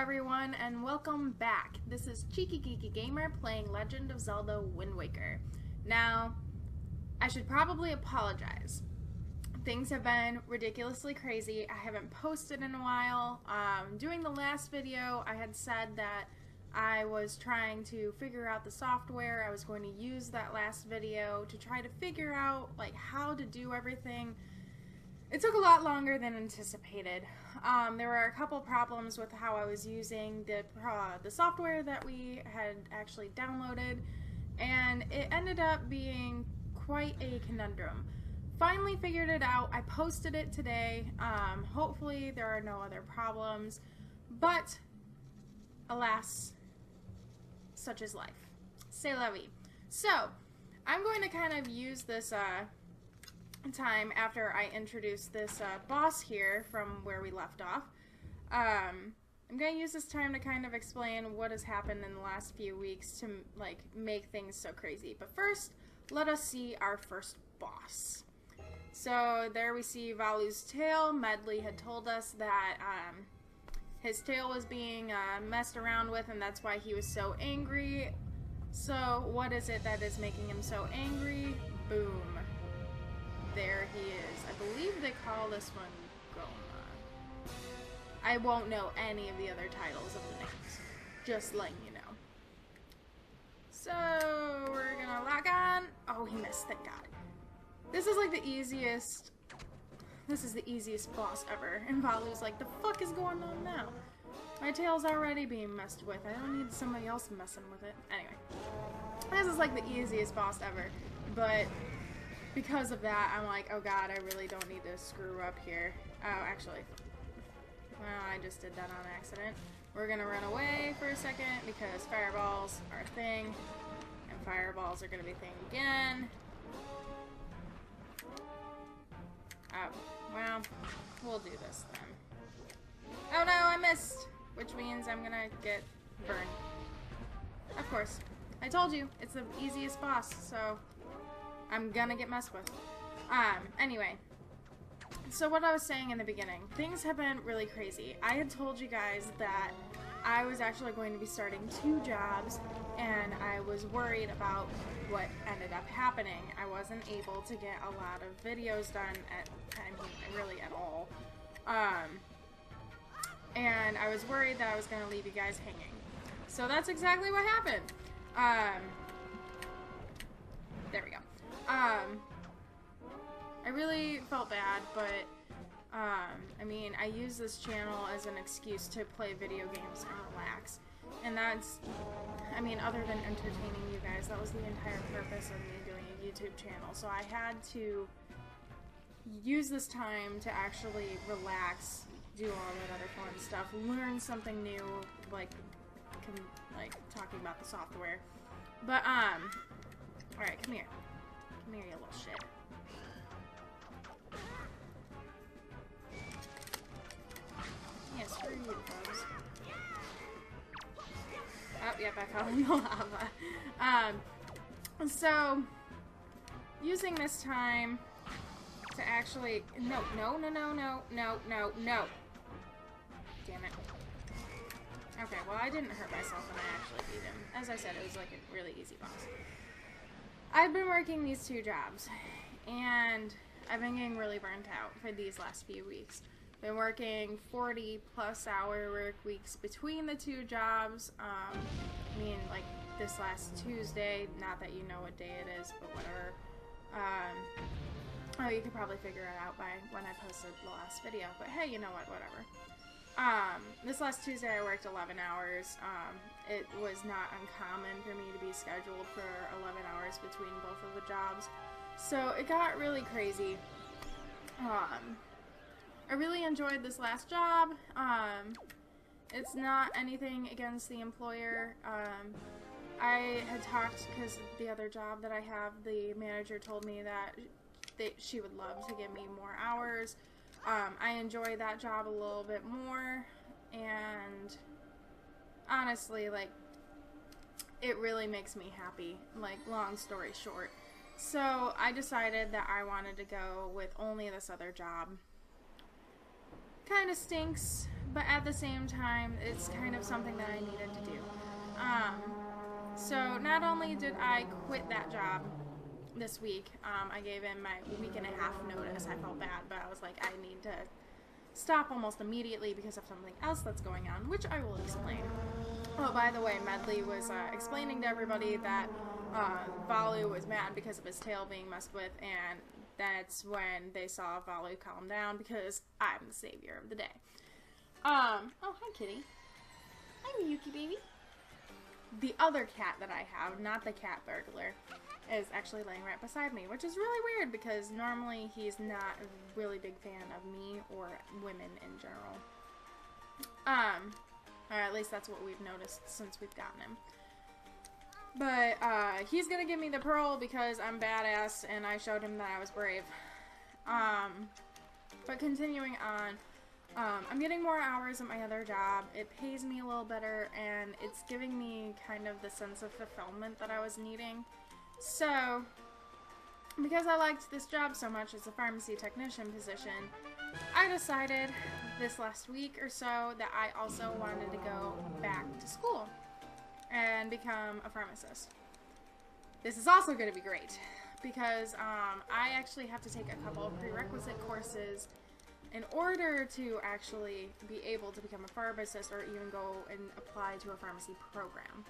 everyone, and welcome back. This is CheekyGeekyGamer playing Legend of Zelda Wind Waker. Now, I should probably apologize. Things have been ridiculously crazy. I haven't posted in a while. Doing the last video, I had said that I was trying to figure out the software. I was going to use that last video to try to figure out how to do everything. It took a lot longer than anticipated. There were a couple problems with how I was using the software that we had actually downloaded, and it ended up being quite a conundrum. Finally figured it out. I posted it today. Hopefully there are no other problems, but alas, such is life. C'est la vie. So, I'm going to kind of use this time after I introduce this boss here from where we left off. I'm going to use this time to kind of explain what has happened in the last few weeks to make things so crazy. But first, let us see our first boss. So there we see Valu's tail. Medley had told us that his tail was being messed around with, and that's why he was so angry. So what is it that is making him so angry? Boom. There he is. I believe they call this one Goma. I won't know any of the other titles of the names. Just letting you know. So, we're gonna lock on. Oh, he missed, thank God. This is like the easiest. This is the easiest boss ever. And Valu's like, the fuck is going on now? My tail's already being messed with. I don't need somebody else messing with it. Anyway. This is like the easiest boss ever. But because of that, I'm like, oh god, I really don't need to screw up here. Oh, actually. Well, I just did that on accident. We're gonna run away for a second because fireballs are a thing. And fireballs are gonna be a thing again. Oh, well, we'll do this then. Oh no, I missed! Which means I'm gonna get burned. Of course. I told you, it's the easiest boss, so I'm gonna get messed with. Anyway. So what I was saying in the beginning, things have been really crazy. I had told you guys that I was actually going to be starting 2 jobs, and I was worried about what ended up happening. I wasn't able to get a lot of videos done really at all. And I was worried that I was gonna leave you guys hanging. So that's exactly what happened. There we go. I really felt bad, but, I mean, I use this channel as an excuse to play video games and relax. And that's, I mean, other than entertaining you guys, that was the entire purpose of me doing a YouTube channel. So I had to use this time to actually relax, do all that other fun stuff, learn something new, like talking about the software. But, alright, come here. Come here, you little shit. Yeah, screw you, folks. Oh, yep, I fell in the lava. So, using this time to actually... No. Damn it. Okay, well, I didn't hurt myself when I actually beat him. As I said, it was like a really easy boss. I've been working these 2 jobs, and I've been getting really burnt out for these last few weeks. Been working 40+ hour work weeks between the 2 jobs. I mean, like this last Tuesday, not that you know what day it is, but whatever. Oh, you could probably figure it out by when I posted the last video, but hey, you know what, whatever. This last Tuesday I worked 11 hours. It was not uncommon for me to be scheduled for 11 hours between both of the jobs. So it got really crazy. I really enjoyed this last job. It's not anything against the employer. I had talked, because the other job that I have, the manager told me that she would love to give me more hours. I enjoy that job a little bit more, and honestly, it really makes me happy, long story short. So I decided that I wanted to go with only this other job. Kinda stinks, but at the same time, it's kind of something that I needed to do. So not only did I quit that job this week, I gave in my week and a half notice. I felt bad, but I was like, I need to stop almost immediately because of something else that's going on, which I will explain. Oh, by the way, Medley was explaining to everybody that Valu was mad because of his tail being messed with, and that's when they saw Valu calm down because I'm the savior of the day. Oh, hi, kitty. Hi, Miyuki baby. The other cat that I have, not the cat burglar, is actually laying right beside me, which is really weird because normally he's not a really big fan of me or women in general. Or at least that's what we've noticed since we've gotten him. But he's gonna give me the pearl because I'm badass and I showed him that I was brave. But continuing on, I'm getting more hours at my other job. It pays me a little better and it's giving me kind of the sense of fulfillment that I was needing. So, because I liked this job so much as a pharmacy technician position, I decided this last week or so that I also wanted to go back to school and become a pharmacist. This is also going to be great because I actually have to take a couple of prerequisite courses in order to actually be able to become a pharmacist or even go and apply to a pharmacy program.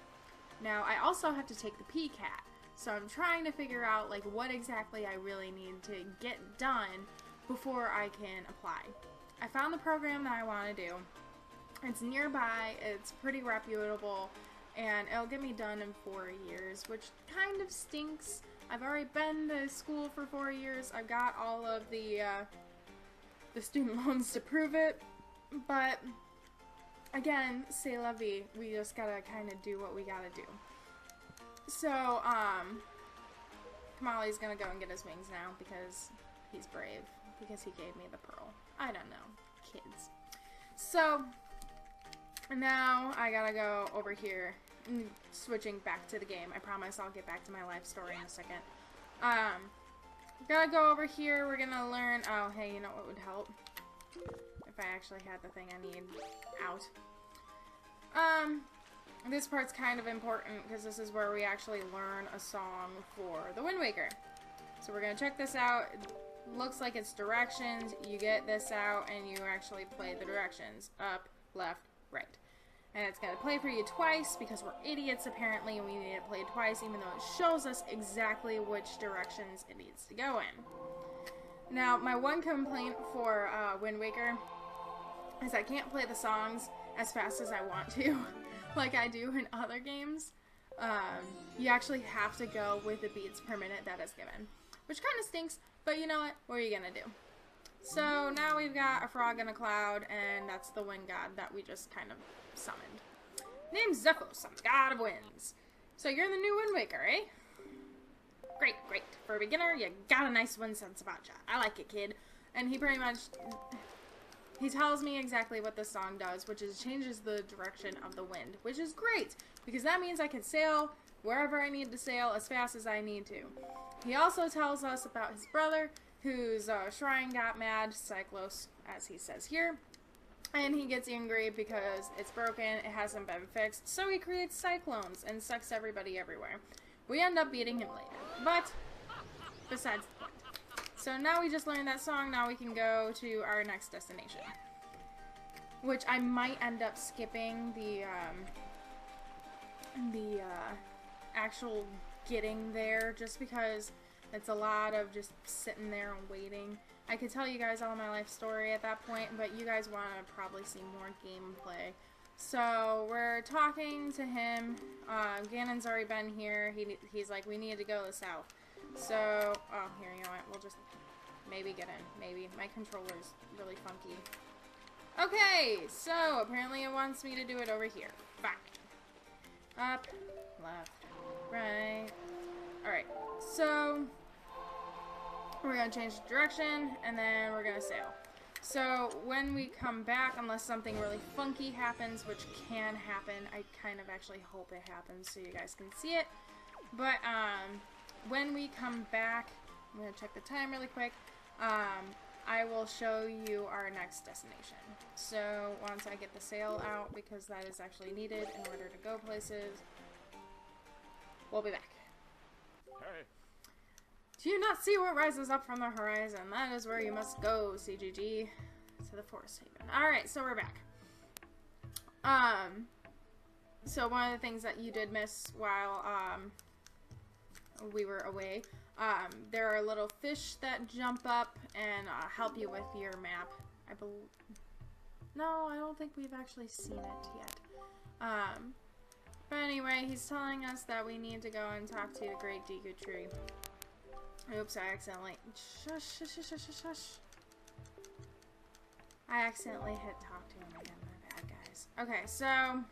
Now, I also have to take the PCAT, so I'm trying to figure out like what exactly I really need to get done before I can apply. I found the program that I want to do. It's nearby, it's pretty reputable, and it'll get me done in 4 years, which kind of stinks. I've already been to school for 4 years. I've got all of the student loans to prove it, but again, c'est la vie. We just gotta kind of do what we gotta do. So, Kamali's gonna go and get his wings now because he's brave, because he gave me the pearl. I don't know, kids. So, now I gotta go over here, switching back to the game. I promise I'll get back to my life story in a second. Gotta go over here, we're gonna learn, oh hey, you know what would help? If I actually had the thing I need out. This part's kind of important because this is where we actually learn a song for the Wind Waker. So we're gonna check this out. It looks like it's directions. You get this out and you actually play the directions. Up, left, right. And it's gonna play for you twice because we're idiots apparently and we need it played twice even though it shows us exactly which directions it needs to go in. Now, my one complaint for Wind Waker is I can't play the songs as fast as I want to, like I do in other games. You actually have to go with the beats per minute that is given, which kind of stinks, but you know what? What are you gonna do? So now we've got a frog and a cloud, and that's the wind god that we just kind of summoned. Name's Zephos, I'm the god of winds. So you're the new Wind Waker, eh? Great, great. For a beginner, you got a nice wind sense about you. I like it, kid. And he pretty much, he tells me exactly what this song does, which is changes the direction of the wind, which is great, because that means I can sail wherever I need to sail as fast as I need to. He also tells us about his brother, whose shrine got mad, Cyclos, as he says here, and he gets angry because it's broken, it hasn't been fixed, so he creates cyclones and sucks everybody everywhere. We end up beating him later, but besides the point. So now we just learned that song, now we can go to our next destination, which I might end up skipping the actual getting there, just because it's a lot of just sitting there and waiting. I could tell you guys all my life story at that point, but you guys want to probably see more gameplay. So we're talking to him. Ganon's already been here. He's like, we need to go south. So, oh, here, you know what? We'll just maybe get in. Maybe. My controller's really funky. Okay, so apparently it wants me to do it over here. Fine. Up, left, right. Alright, so we're going to change the direction, and then we're going to sail. So when we come back, unless something really funky happens, which can happen, I kind of actually hope it happens so you guys can see it. But when we come back, I'm going to check the time really quick. I will show you our next destination. So once I get the sail out, because that is actually needed in order to go places, we'll be back. Hey. Do you not see what rises up from the horizon? That is where you must go, CGG. To the Forest Haven. Alright, so we're back. So one of the things that you did miss while, we were away, there are little fish that jump up and, help you with your map. No, I don't think we've actually seen it yet. But anyway, he's telling us that we need to go and talk to the Great Deku Tree. Oops, I accidentally... Shush, shush, shush, shush, shush, shush. I accidentally hit talk to him again. My bad, guys. Okay, so...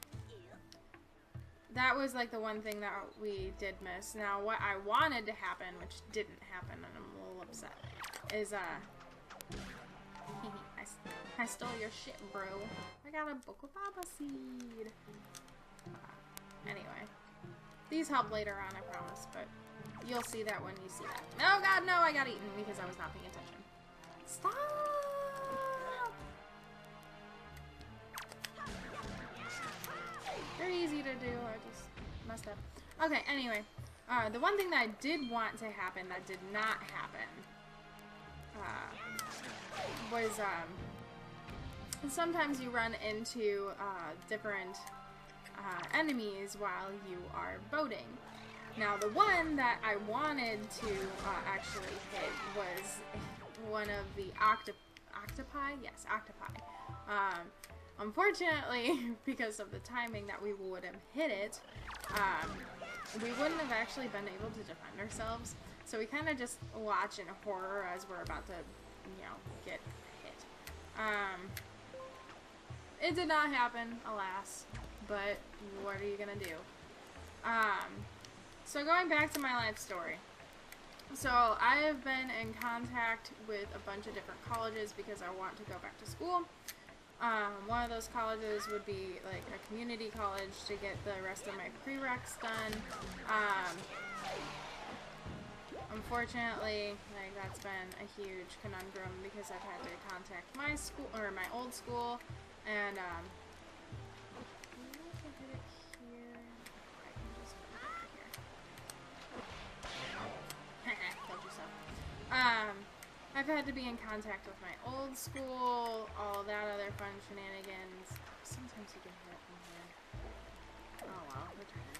that was like the one thing that we did miss. Now, what I wanted to happen, which didn't happen, and I'm a little upset, is, I stole your shit, bro. I got a Bokobaba seed. Anyway. These help later on, I promise, but you'll see that when you see that. Oh god, no, I got eaten because I was not paying attention. Stop! They're easy to do, I just messed up. Okay, anyway. The one thing that I did want to happen that did not happen was, sometimes you run into different enemies while you are boating. Now, the one that I wanted to actually hit was one of the octopi? Yes, octopi. Unfortunately, because of the timing that we would have hit it, we wouldn't have actually been able to defend ourselves. So we kind of just watch in horror as we're about to, you know, get hit. It did not happen, alas, but what are you gonna do? So going back to my life story. So I have been in contact with a bunch of different colleges because I want to go back to school. One of those colleges would be like a community college to get the rest of my prereqs done. Unfortunately, like that's been a huge conundrum because I've had to contact my school or my old school, and I've had to be in contact with my old school, all that other fun shenanigans. Sometimes you can hit in here. Oh well, we're trying.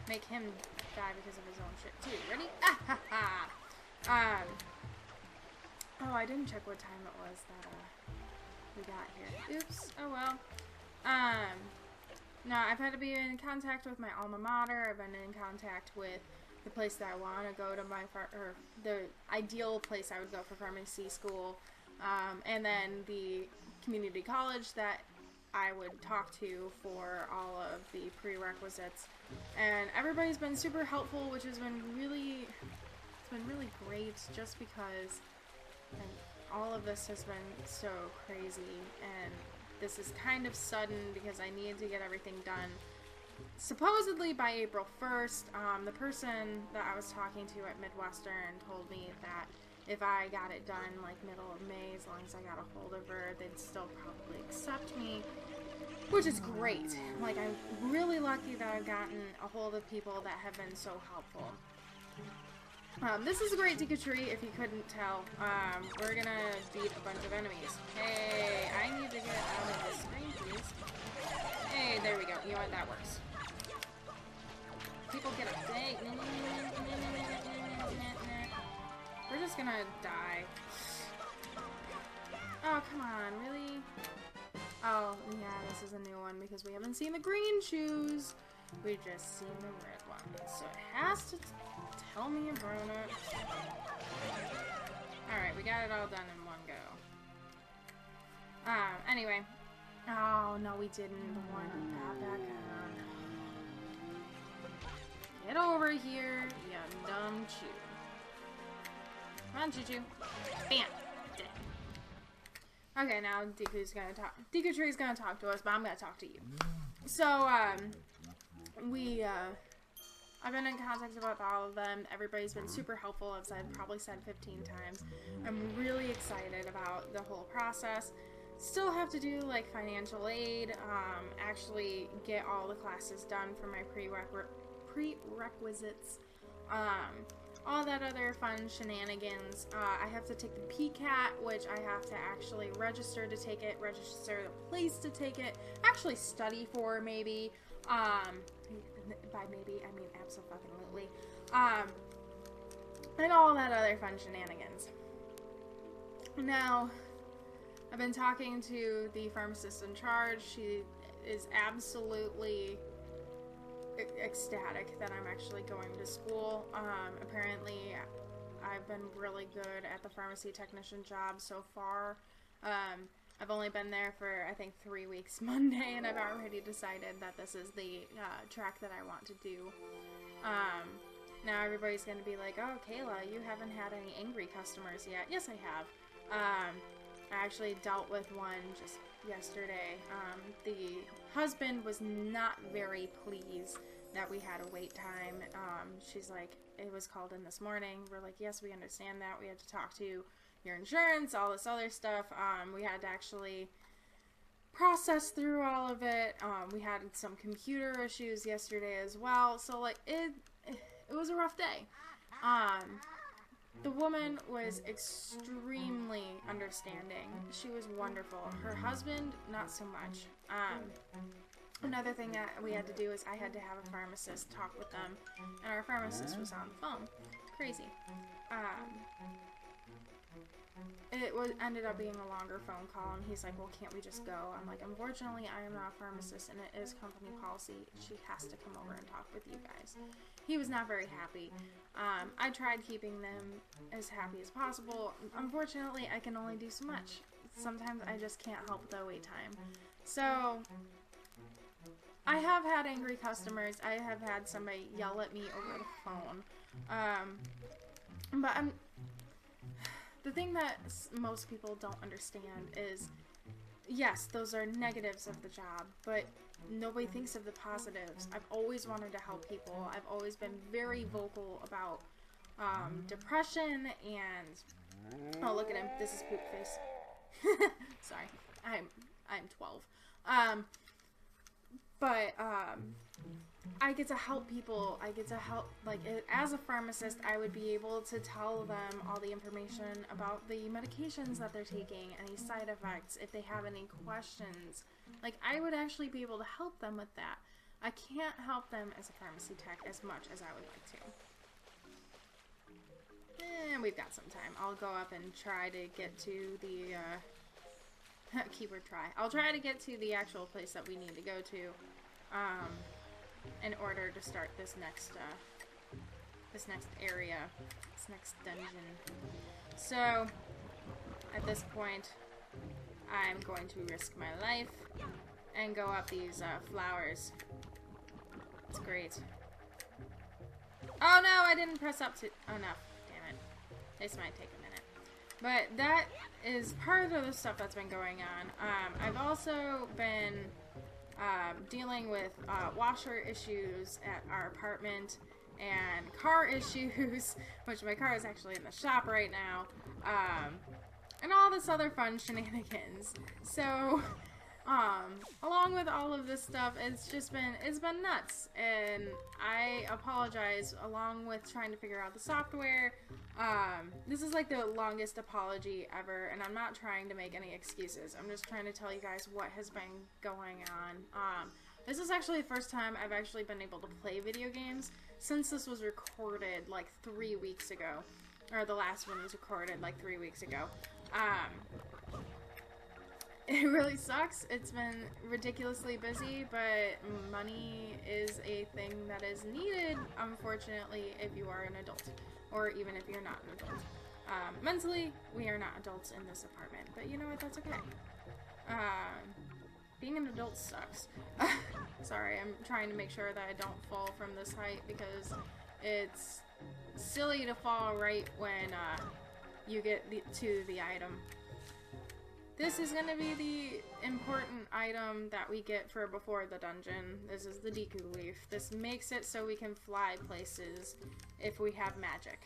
Make him die because of his own shit too. Ready? Ah ha ha! Oh, I didn't check what time it was that we got here. Oops. Oh well. No, I've had to be in contact with my alma mater. I've been in contact with the place that I want to go to or the ideal place I would go for pharmacy school, and then the community college that I would talk to for all of the prerequisites, and everybody's been super helpful, which has been really, it's been really great, just because all of this has been so crazy, and this is kind of sudden because I needed to get everything done supposedly by April 1st. The person that I was talking to at Midwestern told me that if I got it done like middle of May, as long as I got a hold of her, they'd still probably accept me, which is great. Like, I'm really lucky that I've gotten a hold of people that have been so helpful. This is a great Deku Tree, if you couldn't tell. We're gonna beat a bunch of enemies. Hey, I need to get out of this screen, please. Hey, there we go. You know what? That works. People get upset. We're just gonna die. Oh, come on. Really? Oh, yeah, this is a new one because we haven't seen the green shoes. We've just seen the red one. So it has to tell me about it. Alright, we got it all done in one go. Anyway. Oh, no, we didn't. The one back on. Get over here, you dumb chew. Come on, Choo-Choo. Bam! Dead. Okay, now Deku's gonna talk. Deku Tree's gonna talk to us, but I'm gonna talk to you. So, we I've been in contact with all of them. Everybody's been super helpful, as I've probably said 15 times. I'm really excited about the whole process. Still have to do like financial aid, actually get all the classes done for my prerequisites, all that other fun shenanigans. I have to take the PCAT, which I have to actually register to take it, register the place to take it, actually study for maybe, by maybe, I mean abso-fucking-lutely, and all that other fun shenanigans. Now, I've been talking to the pharmacist in charge. She is absolutely ecstatic that I'm actually going to school. Apparently, I've been really good at the pharmacy technician job so far. I've only been there for, I think, 3 weeks Monday, and I've already decided that this is the track that I want to do. Now everybody's going to be like, oh, Kayla, you haven't had any angry customers yet. Yes, I have. I actually dealt with one just yesterday. The husband was not very pleased that we had a wait time. She's like, it was called in this morning. We're like, yes, we understand that. We had to talk to your insurance, all this other stuff. We had to actually process through all of it. We had some computer issues yesterday as well. So like, it was a rough day. The woman was extremely understanding. She was wonderful. Her husband, not so much. Another thing that we had to do is I had to have a pharmacist talk with them, and our pharmacist was on the phone. Crazy. It ended up being a longer phone call, and he's like, well, can't we just go? I'm like, unfortunately, I am not a pharmacist, and it is company policy. She has to come over and talk with you guys. He was not very happy. I tried keeping them as happy as possible. Unfortunately, I can only do so much. Sometimes I just can't help the wait time. So, I have had angry customers. I have had somebody yell at me over the phone. But the thing that most people don't understand is, yes, those are negatives of the job, but nobody thinks of the positives. I've always wanted to help people. I've always been very vocal about depression and... Oh, look at him. This is Poop Face. Sorry. I'm 12. I get to help people. I get to help, like, as a pharmacist, I would be able to tell them all the information about the medications that they're taking, any side effects, if they have any questions. Like, I would actually be able to help them with that. I can't help them as a pharmacy tech as much as I would like to. And we've got some time. I'll go up and try to get to the, keyword try. I'll try to get to the actual place that we need to go to, in order to start this next area, this next dungeon. So, at this point, I'm going to risk my life and go up these flowers. It's great. Oh no, I didn't press up to... Oh no, damn it. This might take a minute. But that is part of the stuff that's been going on. I've also been dealing with washer issues at our apartment and car issues, which my car is actually in the shop right now, and all this other fun shenanigans. So, along with all of this stuff, it's been nuts, and I apologize, along with trying to figure out the software. This is like the longest apology ever, and I'm not trying to make any excuses. I'm just trying to tell you guys what has been going on. This is actually the first time I've actually been able to play video games since this was recorded like 3 weeks ago. Or the last one was recorded like 3 weeks ago. It really sucks. It's been ridiculously busy, but money is a thing that is needed, unfortunately, if you are an adult. Or even if you're not an adult. Mentally, we are not adults in this apartment, but you know what, that's okay. Being an adult sucks. Sorry, I'm trying to make sure that I don't fall from this height, because it's silly to fall right when you get to the item. This is gonna be the important item that we get for before the dungeon. This is the Deku leaf. This makes it so we can fly places if we have magic.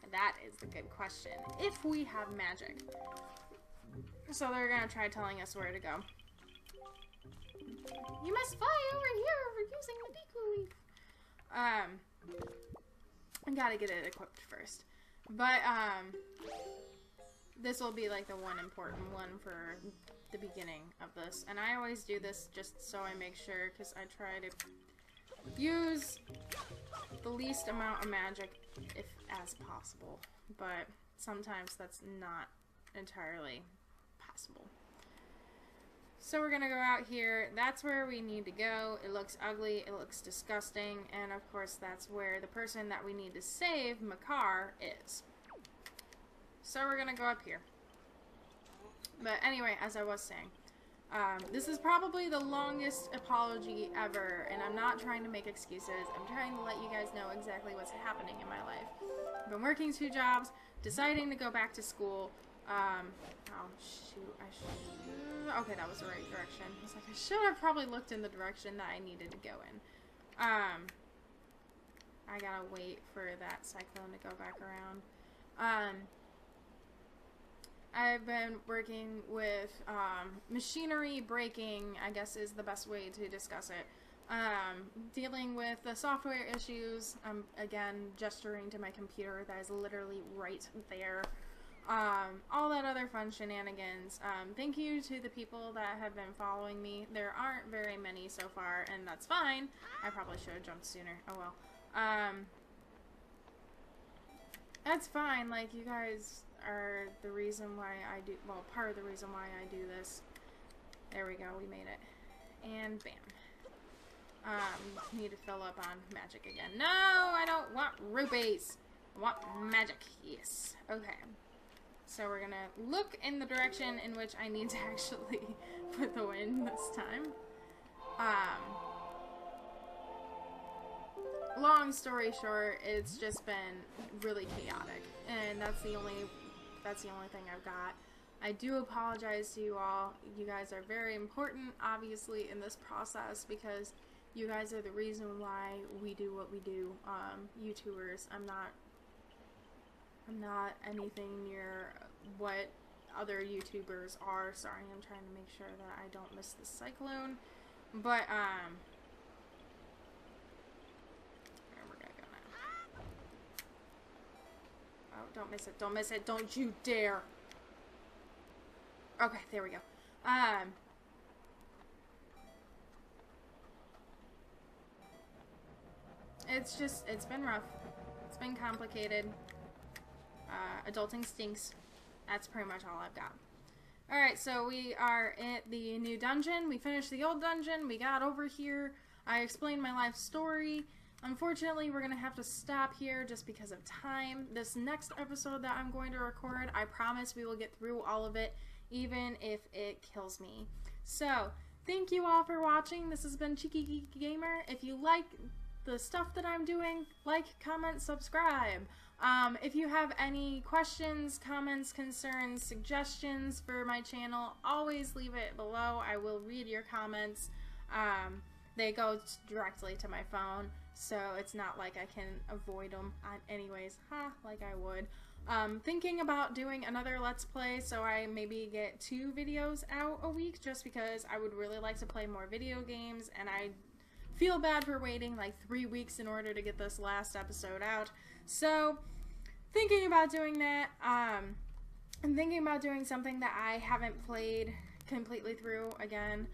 And that is the good question. If we have magic. So they're gonna try telling us where to go. You must fly over here using the Deku leaf. I gotta get it equipped first. But, this will be like the one important one for the beginning of this. And I always do this just so I make sure, because I try to use the least amount of magic if as possible. But sometimes that's not entirely possible. So we're gonna go out here. That's where we need to go. It looks ugly, it looks disgusting, and of course that's where the person that we need to save, Makar, is. So we're gonna go up here. But anyway, as I was saying, this is probably the longest apology ever, and I'm not trying to make excuses. I'm trying to let you guys know exactly what's happening in my life. I've been working 2 jobs, deciding to go back to school. Oh shoot, okay, that was the right direction. I was like, I should have probably looked in the direction that I needed to go in. I gotta wait for that cyclone to go back around. I've been working with machinery breaking, I guess is the best way to discuss it. Dealing with the software issues. I'm again gesturing to my computer that is literally right there. All that other fun shenanigans. Thank you to the people that have been following me. There aren't very many so far, and that's fine. I probably should have jumped sooner. Oh well. That's fine. Like, you guys are the reason why I do, well, part of the reason why I do this. There we go, we made it. And bam. Need to fill up on magic again. No, I don't want rupees. I want magic. Yes. Okay. So we're gonna look in the direction in which I need to actually put the wind this time. Long story short, it's just been really chaotic, and that's the only thing I've got. I do apologize to you all. You guys are very important, obviously, in this process, because you guys are the reason why we do what we do. YouTubers, I'm not anything near what other YouTubers are. Sorry, I'm trying to make sure that I don't miss the cyclone. But, where we're gonna go now. Oh, don't miss it, don't miss it, don't you dare! Okay, there we go. It's been rough. It's been complicated. Adulting stinks. That's pretty much all I've got. Alright, so we are at the new dungeon. We finished the old dungeon. We got over here. I explained my life story. Unfortunately, we're going to have to stop here just because of time. This next episode that I'm going to record, I promise we will get through all of it, even if it kills me. So, thank you all for watching. This has been CheekyGeekyGamer. If you like the stuff that I'm doing, like, comment, subscribe. If you have any questions, comments, concerns, suggestions for my channel, always leave it below. I will read your comments. They go directly to my phone, so it's not like I can avoid them anyways, like I would. Thinking about doing another Let's Play, so I maybe get 2 videos out a week, just because I would really like to play more video games, and I feel bad for waiting like 3 weeks in order to get this last episode out. So, thinking about doing that. I'm thinking about doing something that I haven't played completely through again.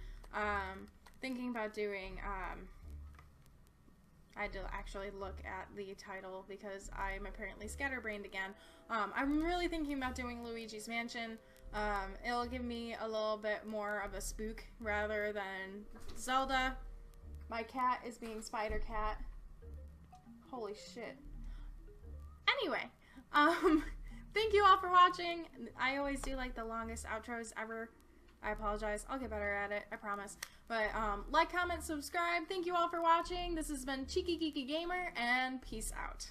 Thinking about doing, I had to actually look at the title because I'm apparently scatterbrained again. I'm really thinking about doing Luigi's Mansion. It'll give me a little bit more of a spook rather than Zelda. My cat is being Spider Cat. Holy shit. Anyway, thank you all for watching. I always do like the longest outros ever. I apologize. I'll get better at it. I promise. But, like, comment, subscribe. Thank you all for watching. This has been CheekyGeekyGamer, and peace out.